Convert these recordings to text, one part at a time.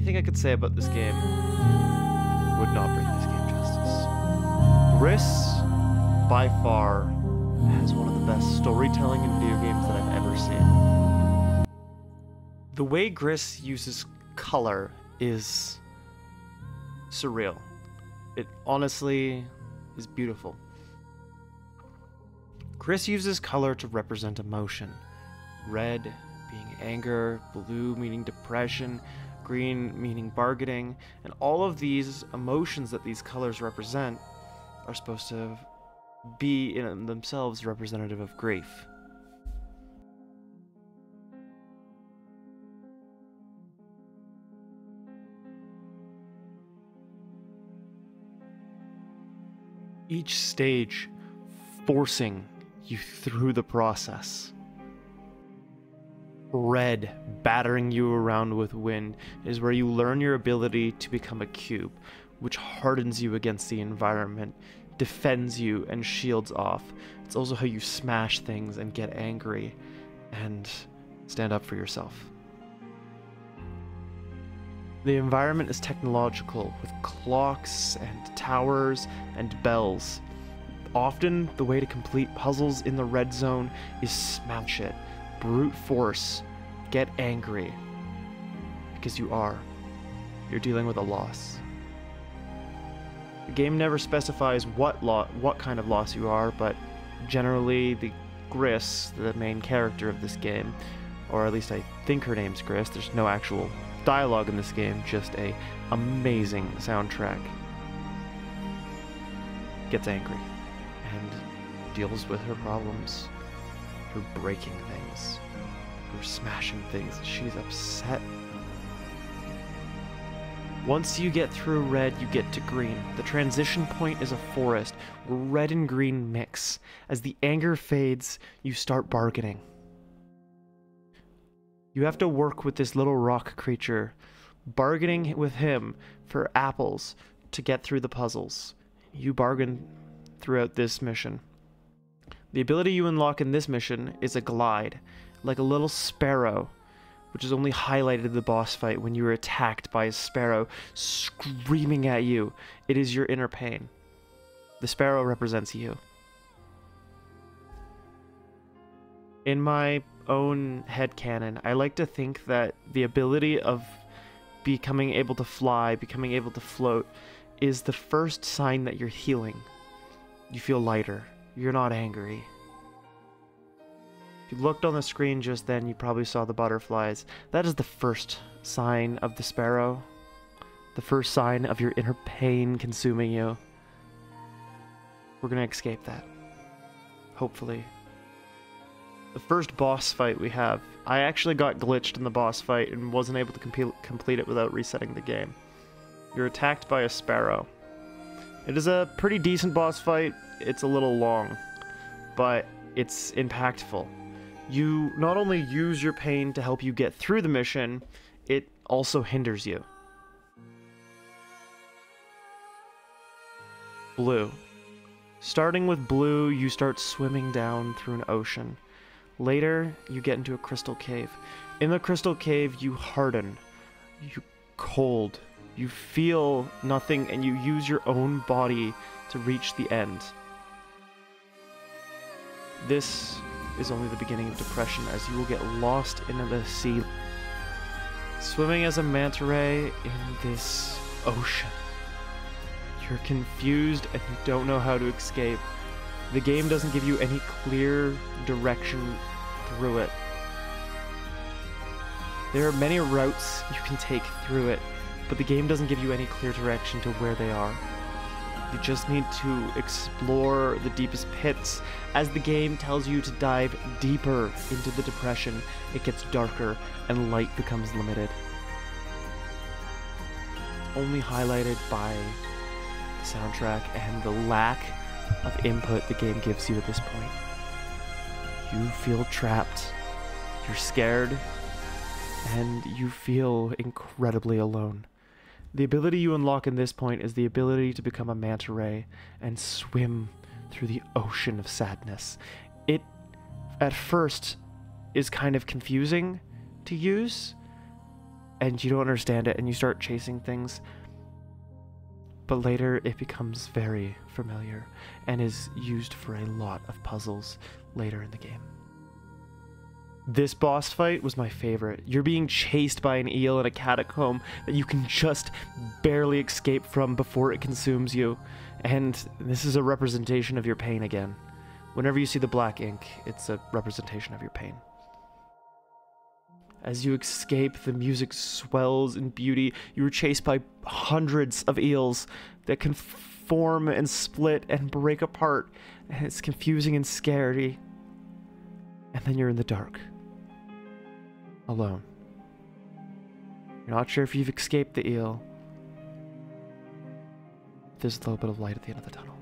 anything I could say about this game would not bring this game justice. Gris, by far, has one of the best storytelling in video games that I've ever seen. The way Gris uses color is surreal. It honestly is beautiful. Gris uses color to represent emotion. Red being anger, blue meaning depression, green meaning bargaining, and all of these emotions that these colors represent are supposed to be in themselves representative of grief. Each stage forcing you through the process. Red battering you around with wind is where you learn your ability to become a cube, which hardens you against the environment, defends you, and shields off. It's also how you smash things and get angry and stand up for yourself. The environment is technological, with clocks and towers and bells. Often, the way to complete puzzles in the red zone is smash it, brute force, get angry. Because you're dealing with a loss. The game never specifies what kind of loss you are, but generally the Gris, the main character of this game, or at least I think her name's Gris, there's no actual dialogue in this game, just a amazing soundtrack, gets angry and deals with her problems through breaking things, through smashing things. She's upset. Once you get through red, you get to green. The transition point is a forest where red and green mix. As the anger fades, you start bargaining. You have to work with this little rock creature, bargaining with him for apples to get through the puzzles. You bargain throughout this mission. The ability you unlock in this mission is a glide, like a little sparrow, which is only highlighted in the boss fight when you are attacked by a sparrow screaming at you. It is your inner pain. The sparrow represents you. In my own headcanon, I like to think that the ability of becoming able to fly, becoming able to float, is the first sign that you're healing. You feel lighter. You're not angry. If you looked on the screen just then, you probably saw the butterflies. That is the first sign of the sparrow. The first sign of your inner pain consuming you. We're gonna escape that. Hopefully. The first boss fight we have, I actually got glitched in the boss fight and wasn't able to complete it without resetting the game. You're attacked by a sparrow. It is a pretty decent boss fight. It's a little long, but it's impactful. You not only use your pain to help you get through the mission, it also hinders you. Blue. Starting with blue, you start swimming down through an ocean. Later, you get into a crystal cave. In the crystal cave, you harden. You're cold. You feel nothing, and you use your own body to reach the end. This is only the beginning of depression, as you will get lost into the sea, swimming as a manta ray in this ocean. You're confused and you don't know how to escape. The game doesn't give you any clear direction through it. There are many routes you can take through it, but the game doesn't give you any clear direction to where they are. You just need to explore the deepest pits. As the game tells you to dive deeper into the depression, it gets darker and light becomes limited. Only highlighted by the soundtrack and the lack of input the game gives you at this point. You feel trapped, you're scared, and you feel incredibly alone. The ability you unlock in this point is the ability to become a manta ray and swim through the ocean of sadness. It, at first, is kind of confusing to use, and you don't understand it, and you start chasing things. But later it becomes very familiar and is used for a lot of puzzles later in the game. This boss fight was my favorite. You're being chased by an eel in a catacomb that you can just barely escape from before it consumes you. And this is a representation of your pain again. Whenever you see the black ink, it's a representation of your pain. As you escape, the music swells in beauty. You are chased by hundreds of eels that can form and split and break apart. And it's confusing and scary. And then you're in the dark. Alone. You're not sure if you've escaped the eel. There's a little bit of light at the end of the tunnel.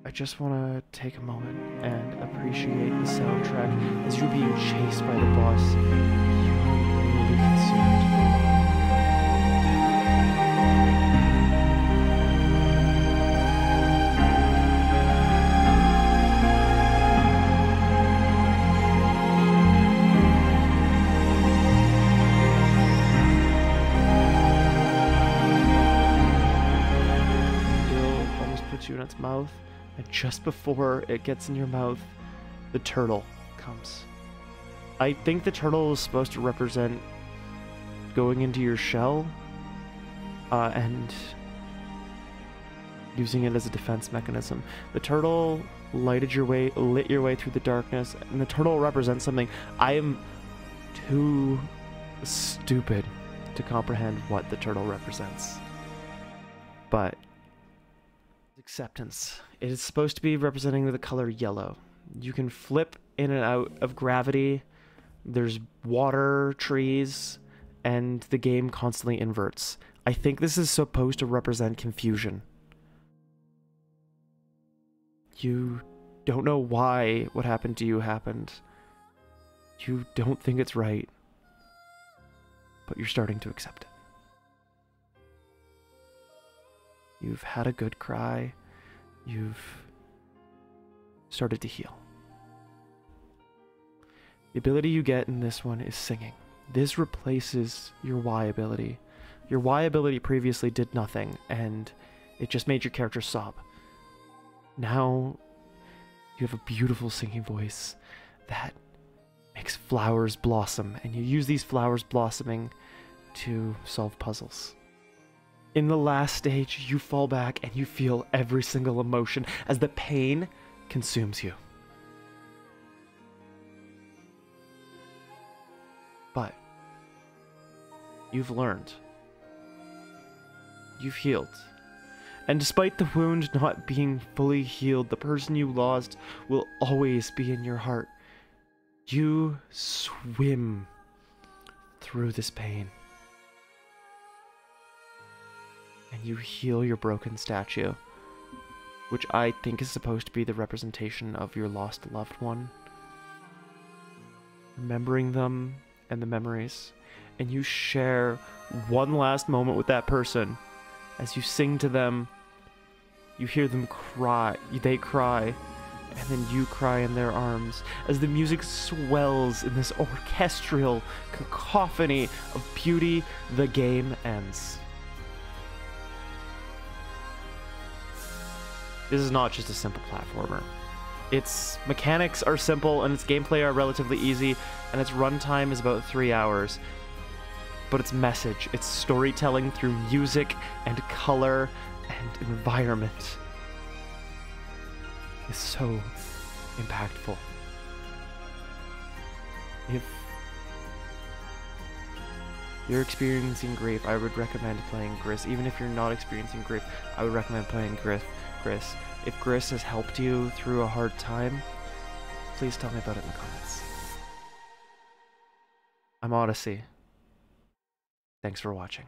I just want to take a moment and appreciate the soundtrack. As you're being chased by the boss, you're really consumed. It almost puts you in its mouth. And just before it gets in your mouth, the turtle comes. I think the turtle is supposed to represent going into your shell and using it as a defense mechanism. The turtle lit your way through the darkness, and the turtle represents something. I am too stupid to comprehend what the turtle represents. But acceptance. It is supposed to be representing the color yellow. You can flip in and out of gravity. There's water, trees, and the game constantly inverts. I think this is supposed to represent confusion. You don't know why what happened to you happened. You don't think it's right, but you're starting to accept it. You've had a good cry. You've started to heal. The ability you get in this one is singing. This replaces your Y ability. Your Y ability previously did nothing, and it just made your character sob. Now, you have a beautiful singing voice that makes flowers blossom, and you use these flowers blossoming to solve puzzles. In the last stage, you fall back and you feel every single emotion as the pain consumes you. But you've learned. You've healed. And despite the wound not being fully healed, the person you lost will always be in your heart. You swim through this pain. And you heal your broken statue, which I think is supposed to be the representation of your lost loved one. Remembering them and the memories, and you share one last moment with that person. As you sing to them, you hear them cry, they cry, and then you cry in their arms. As the music swells in this orchestral cacophony of beauty, the game ends. This is not just a simple platformer. Its mechanics are simple, and its gameplay are relatively easy, and its runtime is about 3 hours. But its message, its storytelling through music and color and environment is so impactful. If you're experiencing grief, I would recommend playing Gris. Even if you're not experiencing grief, I would recommend playing Gris. If Gris has helped you through a hard time, please tell me about it in the comments. I'm Odyssey. Thanks for watching.